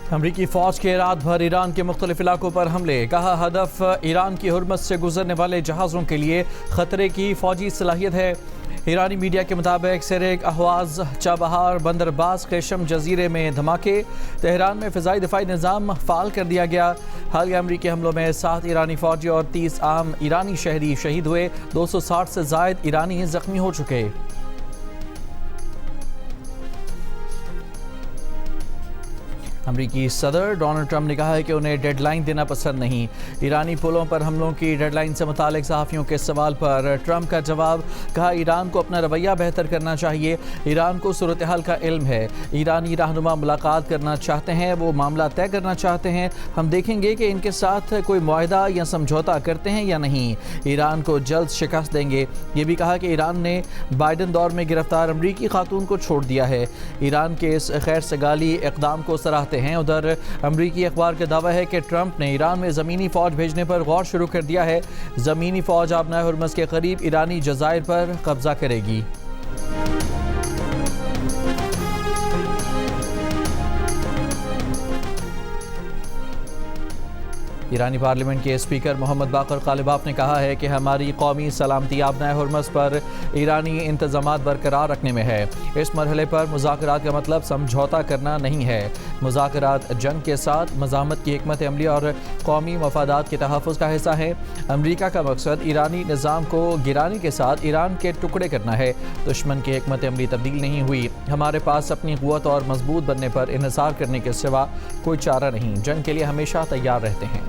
अमरीकी फ़ौज के रात भर ईरान के मुख्तलिफ इलाकों पर हमले, कहा हदफ ईरान की हुर्मत से गुजरने वाले जहाज़ों के लिए ख़तरे की फ़ौजी सलाहियत है। ईरानी मीडिया के मुताबिक सिरेक, अहवाज, चाबहार, बंदरबाज, केशम जजीरे में धमाके। तेहरान में फ़िज़ाई दिफाई निज़ाम फ़ाल कर दिया गया। हालिया अमरीकी हमलों में 7 ईरानी फ़ौजी और 30 आम ईरानी शहरी शहीद हुए। 260 से ज़ायद ईरानी ज़ख्मी हो चुके। अमरीकी सदर डोनाल्ड ट्रंप ने कहा है कि उन्हें डेडलाइन देना पसंद नहीं। ईरानी पुलों पर हमलों की डेडलाइन से मुतालिक सहाफ़ियों के सवाल पर ट्रंप का जवाब, कहा ईरान को अपना रवैया बेहतर करना चाहिए। ईरान को सूरत हाल का इल्म है। ईरानी रहनुमा मुलाकात करना चाहते हैं, वो मामला तय करना चाहते हैं। हम देखेंगे कि इनके साथ कोई मुआहदा या समझौता करते हैं या नहीं। ईरान को जल्द शिकस्त देंगे। ये भी कहा कि ईरान ने बाइडन दौर में गिरफ्तार अमरीकी खातून को छोड़ दिया है। ईरान के इस खैर सगाली इक़दाम को सराहते हैं। उधर अमरीकी अखबार का दावा है कि ट्रंप ने ईरान में ज़मीनी फ़ौज भेजने पर गौर शुरू कर दिया है। ज़मीनी फ़ौज आबनाए हुर्मज़ के करीब ईरानी जज़ायर पर कब्जा करेगी। ईरानी पार्लियामेंट के स्पीकर मोहम्मद बाकर कालिबाफ ने कहा है कि हमारी कौमी सलामती आबनाए हुर्मज़ पर ईरानी इंतज़ामात बरकरार रखने में है। इस मरहले पर मुज़ाकरात का मतलब समझौता करना नहीं है। मुज़ाकरात जंग के साथ मज़ामत की हिकमत अमली और कौमी मफादात के तहफ़्फ़ुज़ का हिस्सा है। अमरीका का मकसद ईरानी निज़ाम को गिराने के साथ ईरान के टुकड़े करना है। दुश्मन की हिकमत अमली तब्दील नहीं हुई। हमारे पास अपनी क़ुव्वत और मजबूत बनने पर इन्हिसार करने के सिवा कोई चारा नहीं। जंग के लिए हमेशा तैयार रहते हैं।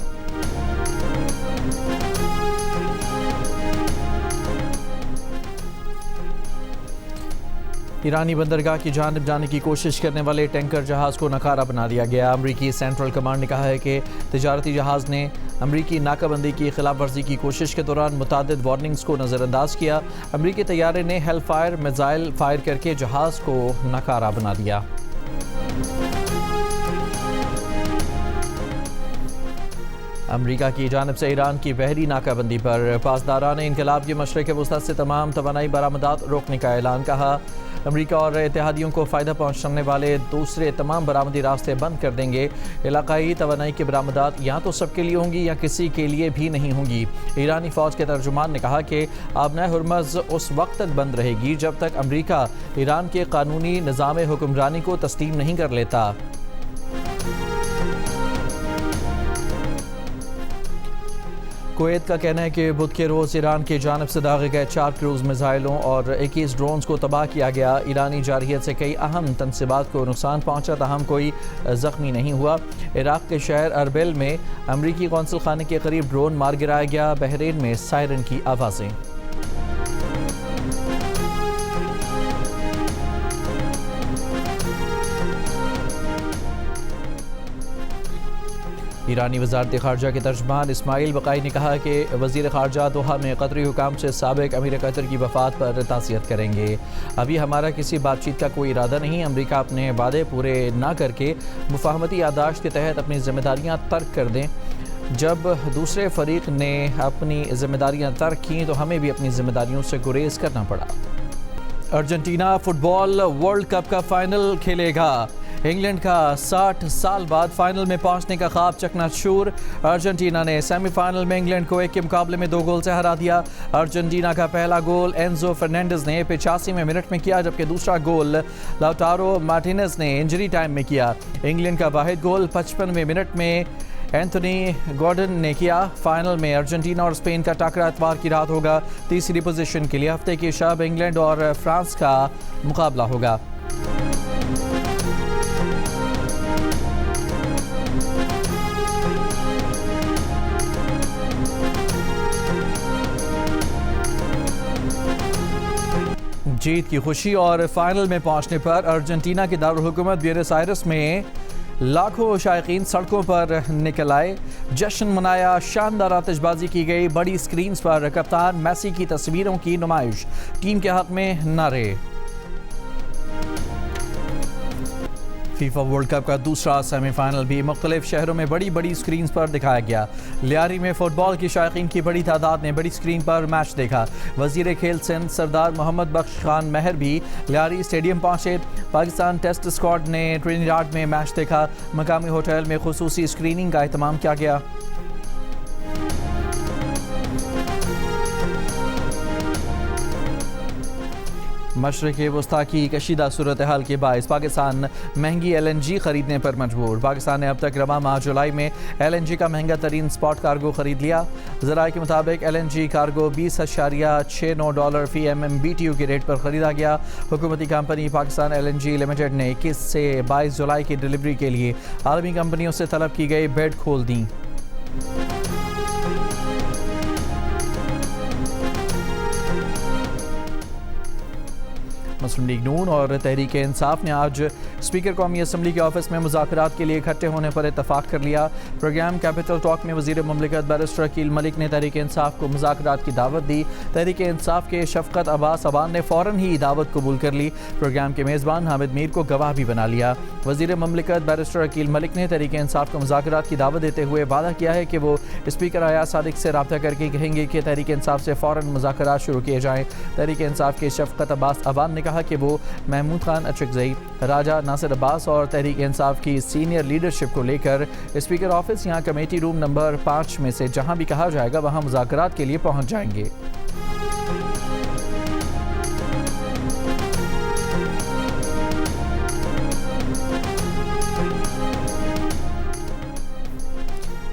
ईरानी बंदरगाह की जानिब जाने की कोशिश करने वाले टैंकर जहाज़ को नकारा बना दिया गया। अमरीकी सेंट्रल कमांड ने कहा है कि तिजारती जहाज़ ने अमरीकी नाकाबंदी की खिलाफ वर्जी की कोशिश के दौरान मुतादिद वार्निंग्स को नज़रअंदाज किया। अमरीकी तैयारे ने हेलफायर मिसाइल फायर करके जहाज़ को नकारा बना दिया। अमरीका की जानिब से ईरान की बहरी नाकाबंदी पर पासदारान इनकलाब के मशरक़ वस्ती से तमाम तवानाई बरामदात रोकने का ऐलान। कहा अमरीका और इत्तेहादियों को फ़ायदा पहुँचाने वाले दूसरे तमाम बरामदी रास्ते बंद कर देंगे। इलाकाई तवानाई की बरामदात या तो सबके लिए होंगी या किसी के लिए भी नहीं होंगी। ईरानी फ़ौज के तर्जुमान ने कहा कि आबनाए हुर्मज़ उस वक्त तक बंद रहेगी जब तक अमरीका ईरान के कानूनी निज़ाम हुक्मरानी को तस्लीम नहीं कर लेता। कुवैत का कहना है कि बुध के रोज़ ईरान की जानिब से दागे गए 4 क्रूज़ मिसाइलों और 21 ड्रोन्स को तबाह किया गया। ईरानी जारहियत से कई अहम तनसीबात को नुकसान पहुंचा, ताहम कोई ज़ख्मी नहीं हुआ। इराक़ के शहर अरबिल में अमरीकी कौंसल खाने के करीब ड्रोन मार गिराया गया। बहरीन में सायरन की आवाज़ें। ईरानी वज़ारत ख़ारजा के तर्जमान इस्माइल बक़ाई ने कहा कि वज़ीर ख़ारजा दोहा में कतरी हुकाम से साबिक़ अमीर कतर की वफ़ात पर ताज़ियत करेंगे। अभी हमारा किसी बातचीत का कोई इरादा नहीं। अमरीका अपने वादे पूरे ना करके मुफ़ाहमती यादाश्त के तहत अपनी ज़िम्मेदारियाँ तर्क कर दें। जब दूसरे फ़रीक ने अपनी ज़िम्मेदारियाँ तर्क की तो हमें भी अपनी ज़िम्मेदारियों से गुरेज़ करना पड़ा। अर्जेंटीना फ़ुटबॉल वर्ल्ड कप का फ़ाइनल खेलेगा। इंग्लैंड का 60 साल बाद फाइनल में पहुंचने का ख्वाब चकनाचूर। अर्जेंटीना ने सेमीफाइनल में इंग्लैंड को 1 के मुकाबले में 2 गोल से हरा दिया। अर्जेंटीना का पहला गोल एंजो फर्नांडिस ने 85वें मिनट में किया, जबकि दूसरा गोल लाउटारो मार्टिनेज ने इंजरी टाइम में किया। इंग्लैंड का वाहिद गोल 55वें मिनट में एंथोनी गॉर्डन ने किया। फाइनल में अर्जेंटीना और स्पेन का टकरा इतवार की रात होगा। तीसरी पोजीशन के लिए हफ्ते की शब इंग्लैंड और फ्रांस का मुकाबला होगा। जीत की खुशी और फाइनल में पहुंचने पर अर्जेंटीना की दारुल हुकूमत ब्यूनस आयर्स में लाखों शायकीन सड़कों पर निकल आए, जश्न मनाया, शानदार आतिशबाजी की गई। बड़ी स्क्रीन्स पर कप्तान मेसी की तस्वीरों की नुमाइश, टीम के हक में नारे। फीफा वर्ल्ड कप का दूसरा सेमीफाइनल भी मुख्तलिफ शहरों में बड़ी बड़ी स्क्रीन पर दिखाया गया। लियारी में फुटबॉल की शायकीन की बड़ी तादाद ने बड़ी स्क्रीन पर मैच देखा। वजीर खेल सिंध सरदार मोहम्मद बख्श खान महर भी लियारी स्टेडियम पहुंचे। पाकिस्तान टेस्ट स्क्वाड ने ट्रिनिडाड में मैच देखा। मकामी होटल में खुसूसी स्क्रीनिंग का एहतमाम किया गया। मशरक़ वस्ता की कशीदा सूरत हाल के बायस पाकिस्तान महंगी LNG खरीदने पर मजबूर। पाकिस्तान ने अब तक रवा माह जुलाई में LNG का महंगा तरीन स्पॉट कार्गो खरीद लिया। ज़राए के मुताबिक LNG कार्गो $20.69 फी MMBTU के रेट पर ख़रीदा गया। हुकूमती कंपनी पाकिस्तान LNG लिमिटेड ने 21 से 22 जुलाई की डिलीवरी के लिए आलमी कंपनियों से तलब की गई बेड खोल दी। मुस्लिम लीग नून और तहरीक इंसाफ ने आज स्पीकर कौमी असम्बली के ऑफिस में मुज़ाकरात के लिए इकट्ठे होने पर इतफाक़ कर लिया। प्रोग्राम कैपिटल टॉक में वज़ीर मुमलिकत बैरिस्टर अकील मलिक ने तहरीक इंसाफ को मुज़ाकरात की दावत दी। तहरीक इंसाफ के शफ़क़त अब्बास अवान ने फ़ौरन ही दावत कबूल कर ली। प्रोग्राम के मेज़बान हामिद मीर को गवाह भी बना लिया। वज़ीर मुमलिकत बैरिस्टर अकील मलिक ने तहरीक इंसाफ को मुज़ाकरात की दावत देते हुए वादा किया है कि वो स्पीकर अयाज सादिक से रब्ता करके कहेंगे कि तहरीक इंसाफ से फ़ौरन मुज़ाकरात शुरू किए जाएँ। तहरीक इंसाफ के शफ़क़त अब्बास अवान ने कहा कि वो महमूद खान अचकज़ई, राजा नासिर अब्बास और तहरीक इंसाफ की सीनियर लीडरशिप को लेकर स्पीकर ऑफिस यहाँ कमेटी रूम नंबर 5 में से जहाँ भी कहा जाएगा वहाँ मुज़ाकरात के लिए पहुँच जाएंगे।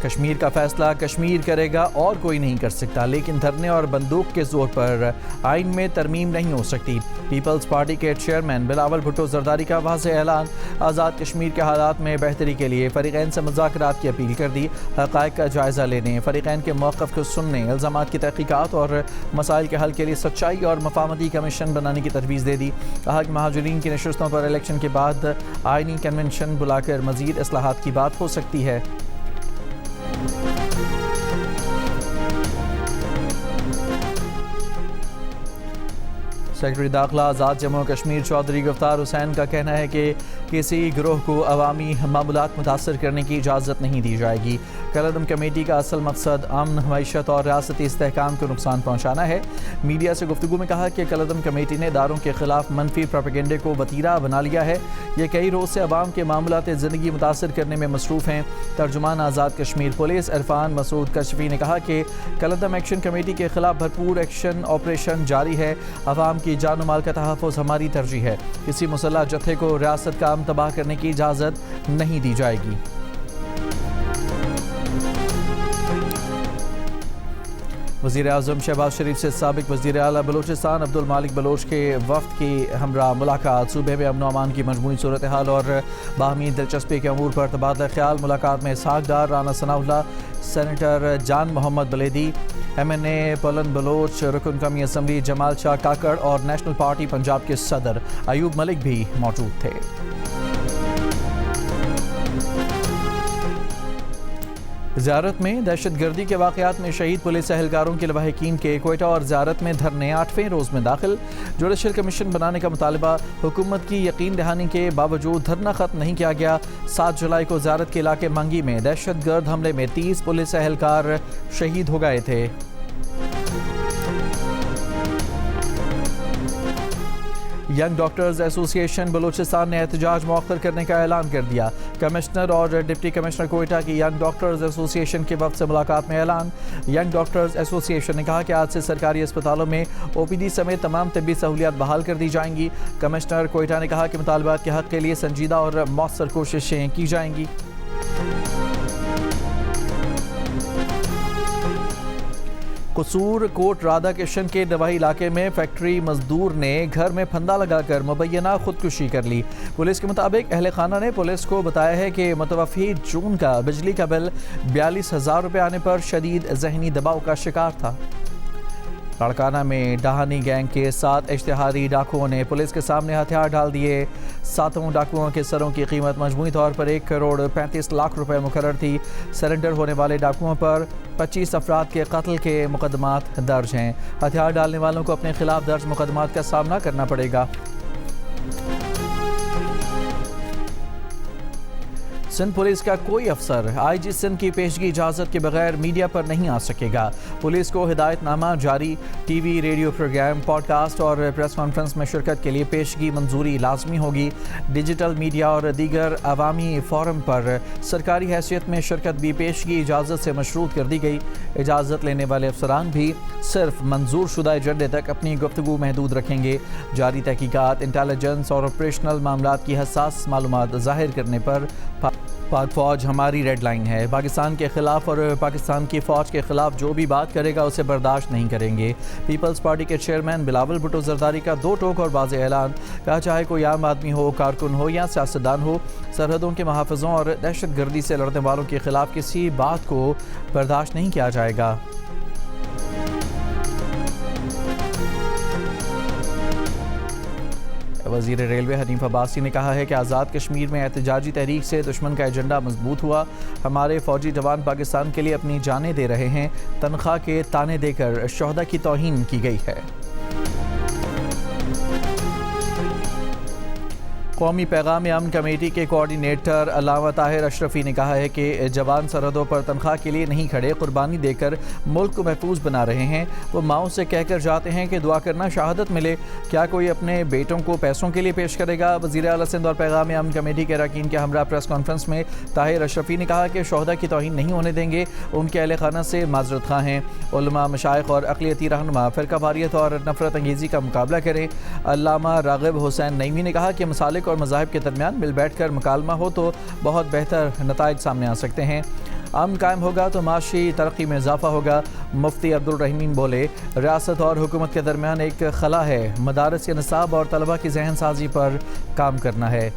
कश्मीर का फैसला कश्मीर करेगा और कोई नहीं कर सकता, लेकिन धरने और बंदूक के जोर पर आइन में तरमीम नहीं हो सकती। पीपल्स पार्टी के चेयरमैन बिलावल भुट्टो जरदारी का वाज़ेह ऐलान। आज़ाद कश्मीर के हालात में बेहतरी के लिए फ़रीक़ैन से मुज़ाकरात की अपील कर दी। हक़ाइक़ का जायज़ा लेने, फ़रीक़ैन के मौक़िफ़ को सुनने, इल्ज़ामात की तहक़ीक़ात और मसाइल के हल के लिए सच्चाई और मफ़ाहमती कमीशन बनाने की तजवीज़ दे दी। कहा कि महाजरीन की नशस्तों पर इलेक्शन के बाद आइनी कन्वेंशन बुलाकर मज़ीद इस्लाहात की बात हो सकती है। सेक्रेटरी दाखिला आज़ाद जम्मू कश्मीर चौधरी गफ्तार हुसैन का कहना है कि किसी गिरोह को अवामी मामलात मुतासर करने की इजाज़त नहीं दी जाएगी। कलअदम कमेटी का असल मकसद अमन, मईशत और रियासती इस्तेहकाम को नुकसान पहुँचाना है। मीडिया से गुफ्तगू में कहा कि कलअदम कमेटी ने इदारों के खिलाफ मनफी प्रोपेगेंडे को वतीरा बना लिया है। ये कई रोज़ से अवाम के मामलात ज़िंदगी मुतासर करने में मसरूफ़ हैं। तर्जुमान आज़ाद कश्मीर पुलिस इरफान मसूद कशफी ने कहा कि कलअदम एक्शन कमेटी के खिलाफ भरपूर एक्शन ऑपरेशन जारी है। अवाम की जान माल का तहफ़्फ़ुज़ हमारी तरजीह है। किसी मुसल्लह जत्थे को रियासत का अमन तबाह करने की इजाज़त नहीं दी जाएगी। वज़ीर आज़म शहबाज शरीफ से साबिक़ वज़ीर आला बलूचिस्तान अब्दुल मालिक बलोच के वफ़द की हमरा मुलाकात। सूबे में अमन अमान की मजमूई सूरत हाल और बाहमी दिलचस्पी के अमूर पर तबादला ख्याल। मुलाकात में इसहाक़ डार, राना सनाउल्लाह, सेनेटर जान मोहम्मद बलेदी, MNA पलन बलोच, रुकन कौमी असम्बली जमाल शाह काकड़ और नेशनल पार्टी पंजाब के सदर अयूब मलिक भी मौजूद थे। ज़ियारत में दहशत गर्दी के वाक़यात में शहीद पुलिस एहलकारों के लवाहिकीन के कोयटा और ज़ियारत में धरने 8वें रोज़ में दाखिल। जुडिशल कमीशन बनाने का मुतालबा हुकूमत की यकीन दहानी के बावजूद धरना ख़त्म नहीं किया गया। 7 जुलाई को ज़ियारत के इलाके मंगी में दहशत गर्द हमले में 30 पुलिस एहलकार शहीद हो गए थे। यंग डॉक्टर्स एसोसिएशन बलूचिस्तान ने एहतजाज मौखर करने का ऐलान कर दिया। कमिश्नर और डिप्टी कमिश्नर कोयटा की यंग डॉक्टर्स एसोसिएशन के वक्त से मुलाकात में ऐलान। यंग डॉक्टर्स एसोसिएशन ने कहा कि आज से सरकारी अस्पतालों में OPD समेत तमाम तबी सहूलियात बहाल कर दी जाएंगी। कमिश्नर कोयटा ने कहा कि मुतालबात के हक़ के लिए संजीदा और मौसर कोशिशें की जाएंगी। कसूर कोट राधा किशन के नवाही इलाके में फैक्ट्री मजदूर ने घर में फंदा लगाकर मुबैना खुदकुशी कर ली। पुलिस के मुताबिक अहले खाना ने पुलिस को बताया है कि मुतवफ़ी जून का बिजली का बिल 42,000 रुपये आने पर शदीद जहनी दबाव का शिकार था। लाड़काना में डाहानी गैंग के 7 इश्तिहारी डाकुओं ने पुलिस के सामने हथियार डाल दिए। 7 डाकुओं के सरों की कीमत मजमूई तौर पर 1 करोड़ 35 लाख रुपए मुकर्रर थी। सरेंडर होने वाले डाकुओं पर 25 अफराद के कत्ल के मुकदमात दर्ज हैं। हथियार डालने वालों को अपने खिलाफ दर्ज मुकदमात का सामना करना पड़ेगा। सिंध पुलिस का कोई अफसर आईजी सिंध की पेशगी इजाज़त के बगैर मीडिया पर नहीं आ सकेगा। पुलिस को हिदायतनामा जारी, टीवी, रेडियो प्रोग्राम, पॉडकास्ट और प्रेस कॉन्फ्रेंस में शिरकत के लिए पेशगी मंजूरी लाजमी होगी। डिजिटल मीडिया और दीगर अवामी फोरम पर सरकारी हैसियत में शिरकत भी पेशगी इजाज़त से मशरूत कर दी गई। इजाज़त लेने वाले अफसरान भी सिर्फ मंजूर शुदा एजेंडे तक अपनी गुफ्तगू महदूद रखेंगे। जारी तहकीकात, इंटेलिजेंस और ऑपरेशनल मामलात की हसास मालूमात ज़ाहिर करने पर पाक फ़ौज हमारी रेड लाइन है। पाकिस्तान के ख़िलाफ़ और पाकिस्तान की फ़ौज के ख़िलाफ़ जो भी बात करेगा उसे बर्दाश्त नहीं करेंगे। पीपल्स पार्टी के चेयरमैन बिलावल भुट्टो जरदारी का दो टोक और वाज़ेह ऐलान, कहा चाहे कोई आम आदमी हो, कारकुन हो या सियासतदान हो, सरहदों के महाफ़िज़ों और दहशत गर्दी से लड़ने वालों के ख़िलाफ़ किसी बात को बर्दाश्त नहीं किया जाएगा। वज़ीर रेलवे हनीफ अब्बासी ने कहा है कि आज़ाद कश्मीर में एहतजाजी तहरीक से दुश्मन का एजेंडा मजबूत हुआ। हमारे फ़ौजी जवान पाकिस्तान के लिए अपनी जानें दे रहे हैं। तनख्वाह के ताने देकर शोहदा की तौहीन की गई है। कौमी पैगाम अमन कमेटी के कोऑर्डिनेटर अल्लामा ताहिर अशरफी ने कहा है कि जवान सरहदों पर तनख्वाह के लिए नहीं खड़े, कुर्बानी देकर मुल्क को महफूज बना रहे हैं। वो माओ से कहकर जाते हैं कि दुआ करना शहादत मिले। क्या कोई अपने बेटों को पैसों के लिए पेश करेगा? वज़ीर आला सिंध और पैगाम अमन कमेटी के अरकान के हमरा प्रेस कॉन्फ्रेंस में ताहिर अशरफी ने कहा कि शोहदा की तौहीन नहीं होने देंगे। उनके अहले खाना से माजरत खां हैं। उलमा, मशाइख और अक़लियती रहनुमा फ़िरका वारियत और नफ़रत अंगेज़ी का मुकाबला करें। अल्लामा राग़िब हुसैन नईमी ने कहा कि मसालिक और मज़ाहिब के दरमियान मिल बैठ कर मुकालमा हो तो बहुत बेहतर नताइज सामने आ सकते हैं। अमन कायम होगा तो माशी तरक्की में इजाफा होगा। मुफ्ती अब्दुल रहीमीन बोले, रियासत और हुकूमत के दरमियान एक खला है, मदारस के निसाब और तलबा की जहन साजी पर काम करना है।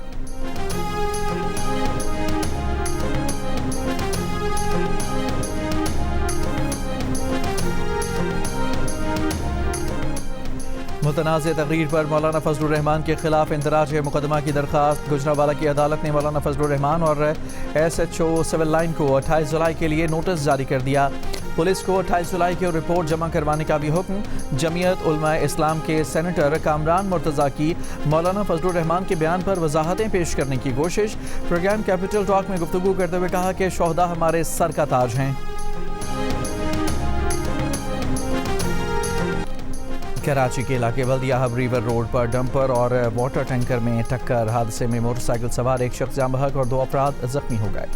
मुतनाज़ तकरीर पर मौलाना फजलुर रहमान के खिलाफ इंदराज मुकदमा की दरख्वास्त। गुजरांवाला की अदालत ने मौलाना फजलुर रहमान और SHO सिविल लाइन को 28 जुलाई के लिए नोटिस जारी कर दिया। पुलिस को 28 जुलाई की रिपोर्ट जमा करवाने का भी हुक्म। जमीयत उलमा इस्लाम के सेनेटर कामरान मुर्तज़ा की मौलाना फजलुर रहमान के बयान पर वजाहतें पेश करने की कोशिश। प्रोग्राम कैपिटल टॉक में गुफ्तगू करते हुए कहा कि शोहदा हमारे सर का ताज हैं। कराची के इलाके बल्दिया हब रिवर रोड पर डंपर और वाटर टैंकर में टक्कर। हादसे में मोटरसाइकिल सवार एक शख्स जान बहक और 2 अफराद जख्मी हो गए।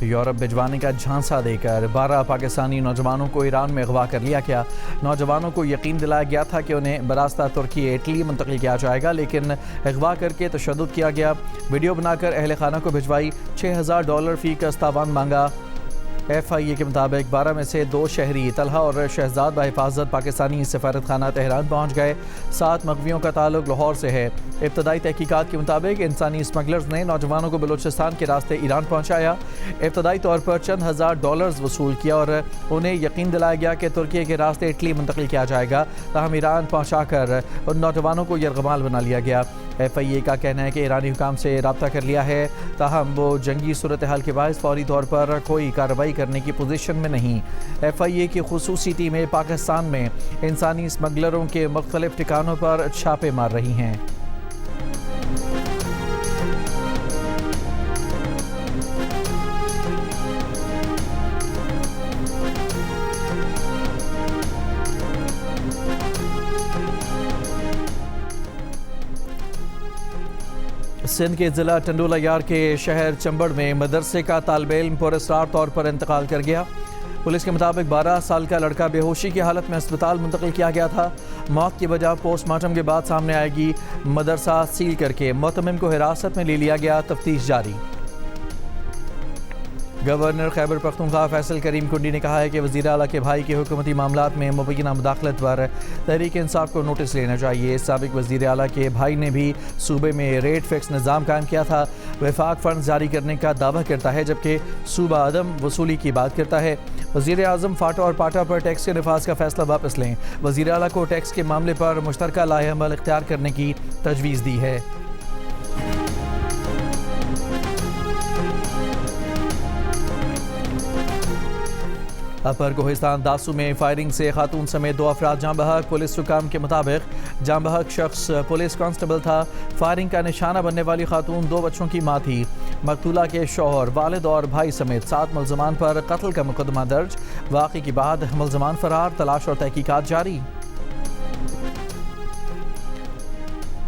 यूरोप भिजवाने का झांसा देकर 12 पाकिस्तानी नौजवानों को ईरान में अगवा कर लिया गया। नौजवानों को यकीन दिलाया गया था कि उन्हें बरास्ता तुर्की इटली मुंतकिल किया जाएगा, लेकिन अगवा करके तशद्दुद किया गया। वीडियो बनाकर अहल खाना को भिजवाई, $6000 फ़ी का तावान मांगा। FIA के मुताबिक 12 में से 2 शहरी तलहा और शहजाद बहिफाजत पाकिस्तानी सफारत खाना तेहरान पहुँच गए। 7 मगवियों का ताल्लुक लाहौर से है। इब्तदाई तहकीकात के मुताबिक इंसानी स्मगलर्स ने नौजवानों को बलूचिस्तान के रास्ते ईरान पहुँचाया। इब्तदाई तौर पर चंद हज़ार डॉलर्स वसूल किया और उन्हें यकीन दिलाया गया कि तुर्की के रास्ते इटली मुंतकिल किया जाएगा। ताहम ईरान पहुँचा कर उन नौजवानों को यरगमाल बना लिया गया। FIA का कहना है कि ईरानी हुकाम से रब्ता कर लिया है, ताहम वो जंगी सूरत हाल के बायस फौरी तौर पर कोई कार्रवाई करने की पोजीशन में नहीं। FIA की खुसूसी टीमें पाकिस्तान में इंसानी स्मगलरों के मुख्तलिफ ठिकानों पर छापे मार रही हैं। सिंध के ज़िला टंडोला यार के शहर चंबड़ में मदरसे का तालिब इल्म पुरअसरार तौर पर इंतकाल कर गया। पुलिस के मुताबिक 12 साल का लड़का बेहोशी की हालत में अस्पताल मुंतकिल किया गया था। मौत की वजह पोस्टमार्टम के बाद सामने आएगी। मदरसा सील करके मुतमिम को हिरासत में ले लिया गया, तफ्तीश जारी। गवर्नर खैबर पख्तूनख्वा फैसल करीम कुंडी ने कहा है कि वज़ीर आला के भाई के हुकूमती मामलात में मुबैना मुदाखलत पर तहरीक इंसाफ को नोटिस लेना चाहिए। साबिक वज़ीर आला के भाई ने भी सूबे में रेट फिक्स निज़ाम कायम किया था। वफाक फ़ंड जारी करने का दावा करता है, जबकि सूबा अदम वसूली की बात करता है। वज़ीर आज़म फाटा और पाटा पर टैक्स के नफाज का फैसला वापस लें। वज़ीर आला को टैक्स के मामले पर मुश्तरका लाएअमल इख्तियार करने की तजवीज़ दी है। अपर कोहिस्तान दासू में फायरिंग से खातून समेत 2 अफराद जाँ बहक। पुलिस हुकाम के मुताबिक जाँ बहक शख्स पुलिस कांस्टेबल था। फायरिंग का निशाना बनने वाली खातून 2 बच्चों की माँ थी। मकतूला के शौहर, वालिद और भाई समेत 7 मुल्ज़मान पर कत्ल का मुकदमा दर्ज। वाक़े के बाद मुल्ज़मान फरार, तलाश और तहकीकात जारी।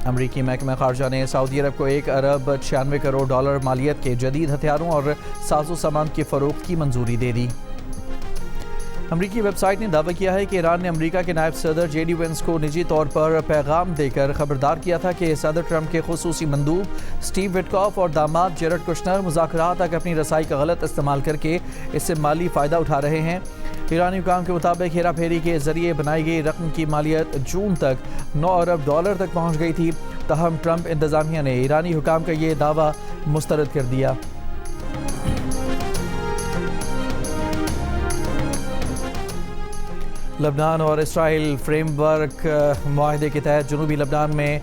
अमरीकी महकमा खारजा ने सऊदी अरब को 1 अरब 96 करोड़ डॉलर मालियत के जदीद हथियारों और साजो सामान की फ़रोख्त की मंजूरी दे दी। अमरीकी वेबसाइट ने दावा किया है कि ईरान ने अमरीका के नायब सदर JD वेंस को निजी तौर पर पैगाम देकर खबरदार किया था कि सदर ट्रंप के खुसूसी मंदूब स्टीव विटकॉफ और दामाद जेरेड कुशनर मुज़ाकरात तक अपनी रसाई का गलत इस्तेमाल करके इससे माली फ़ायदा उठा रहे हैं। ईरानी हुकाम के मुताबिक हेरा फेरी के जरिए बनाई गई रकम की मालियत जून तक 9 अरब डॉलर तक पहुँच गई थी। तहम ट्रंप इंतज़ामिया ने ईरानी हुकाम का ये दावा मुस्तरद कर दिया। लबनान और इसराइल फ्रेमवर्क मुआहदे के तहत जनूबी लबनान में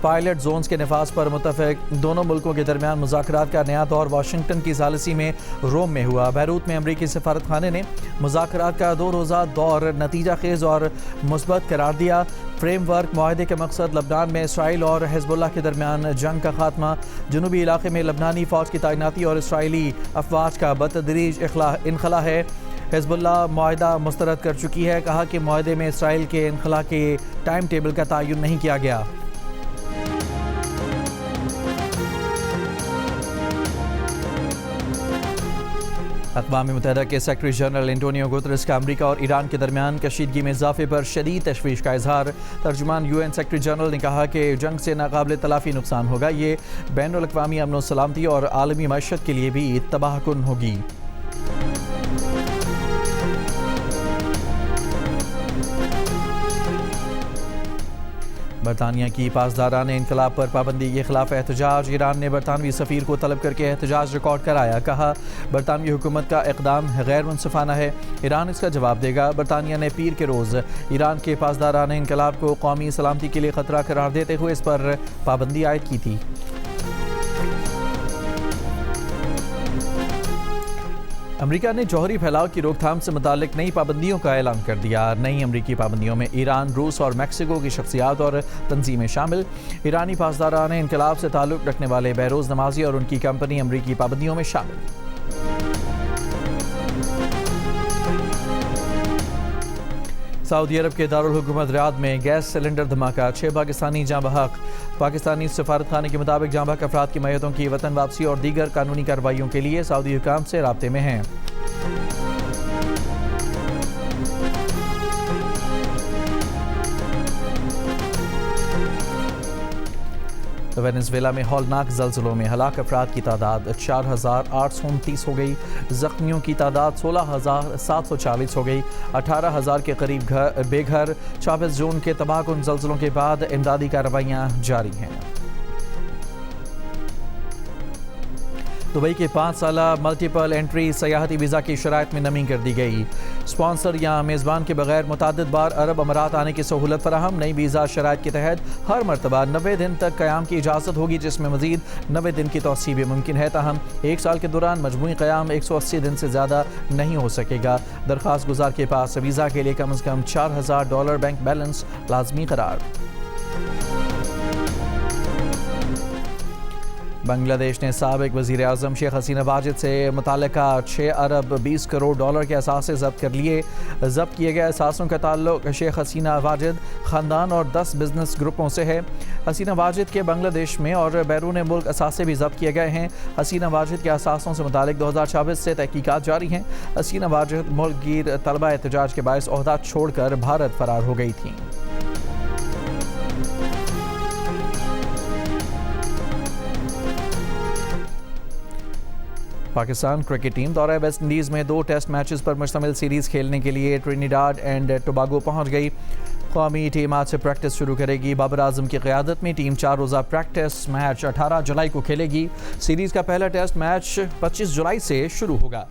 पायलट जोन्स के नफाज पर मुतफिक। दोनों मुल्कों के दरमियान मुज़ाकरात का नया दौर वाशिंगटन की सालिसी में रोम में हुआ। बैरूत में अमरीकी सफारत खाने ने मुज़ाकरात का 2 रोज़ा दौर नतीजा खेज़ और मुस्बत करार दिया। फ्रेमवर्क मुआहदे का मकसद लबनान में इसराइल और हिज़्बुल्लाह के दरमियान जंग का खात्मा, जनूबी इलाके में लबनानी फ़ौज की तैनाती और इसराइली अफवाज का बतदरीज इनखला है। हिज़्बुल्लाह मुआहदा मुस्तरद कर चुकी है। कहा कि मुआहदे में इसराइल के इनखला के टाइम टेबल का तयन नहीं किया गया। अक़वाम मुत्तहिदा के सेक्रेटरी जनरल एंटोनियो गुतरेस का अमरीका और ईरान के दरमियान कशीदगी में इजाफे पर शदीद तशवीश का इजहार। तर्जुमान UN सेक्रेटरी जनरल ने कहा कि जंग से नाकाबिल तलाफ़ी नुकसान होगा। ये बैनुल अक़वामी अमन व सलामती और आलमी मईशत के लिए भी तबाहकुन होगी। बरतानिया की पासदारान इनकलाब पर पाबंदी के खिलाफ एहतजाज। ईरान ने बरतानवी सफ़ीर को तलब करके एहतजाज रिकॉर्ड कराया। कहा बरतानवी हुकूमत का इक़दाम गैर मुनसिफाना है, ईरान इसका जवाब देगा। बरतानिया ने पीर के रोज़ ईरान के पासदारान इनकलाब को कौमी सलामती के लिए ख़तरा करार देते हुए इस पर पाबंदी आयद की थी। अमरीका ने जौहरी फैलाव की रोकथाम से मुतालिक नई पाबंदियों का ऐलान कर दिया। नई अमरीकी पाबंदियों में ईरान, रूस और मैक्सिको की शख्सियात और तंजीमें शामिल। ईरानी पासदारान इनकलाब से ताल्लुक़ रखने वाले बहरोज़ नमाजी और उनकी कंपनी अमरीकी पाबंदियों में शामिल। सऊदी अरब के दारुल हुकूमत रियाद में गैस सिलेंडर धमाका, 6 पाकिस्तानी जाँ बहक। पाकिस्तानी सफारत खाने के मुताबिक जाँ बहक अफराद की मैयतों की वतन वापसी और दीगर कानूनी कार्रवाइयों के लिए सऊदी हुकाम से राब्ते में हैं। वेनेज़ुएला में हौलनाक ज़लज़लों में हलाक अफराद की तादाद 4,829 हो गई। ज़ख्मियों की तादाद 16,740 हो गई। 18,000 के करीब बेघर। 24 जून के तबाहकुन ज़लज़लों के बाद इमदादी कार्रवाइयाँ जारी हैं। दुबई के 5 साला मल्टीपल एंट्री सयाहती वीज़ा की शराइत में नमी कर दी गई। स्पॉन्सर या मेज़बान के बगैर मुतादिद बार अरब अमारात आने की सहूलत फराहम। नई वीज़ा शराइत के तहत हर मरतबा 90 दिन तक क़याम की इजाज़त होगी, जिसमें मज़ीद 90 दिन की तौसीअ भी मुमकिन है। ताहम 1 साल के दौरान मजमूई क़याम 180 दिन से ज़्यादा नहीं हो सकेगा। दरख्वास्त गुजार के पास वीज़ा के लिए कम अज़ कम $4,000 बैंक बैलेंस लाजमी करार। बांग्लादेश ने साबिक वज़ीर आज़म शेख हसीना वाजिद से मुतल्लिका 6 अरब 20 करोड़ डॉलर के असासे ज़ब्त कर लिए। ज़ब्त किए गए असासों का ताल्लुक शेख हसीना वाजिद ख़ानदान और 10 बिजनेस ग्रुपों से है। हसीना वाजिद के बांग्लादेश में और बैरून मुल्क असासे भी ज़ब्त किए गए हैं। हसीना वाजिद के असासों से मुतालिक 2026 से तहकीकात जारी हैं। हसीना वाजिद मुल्क गिर तलबा एहतजाज के बायस ओहदा छोड़कर भारत फ़रार हो गई थी। पाकिस्तान क्रिकेट टीम दौरा वेस्ट इंडीज़ में 2 टेस्ट मैचेस पर मुश्तमिल सीरीज़ खेलने के लिए ट्रिनिडाड एंड टोबागो पहुंच गई। कौमी टीम आज से प्रैक्टिस शुरू करेगी। बाबर आजम की क़यादत में टीम 4 रोज़ा प्रैक्टिस मैच 18 जुलाई को खेलेगी। सीरीज़ का पहला टेस्ट मैच 25 जुलाई से शुरू होगा।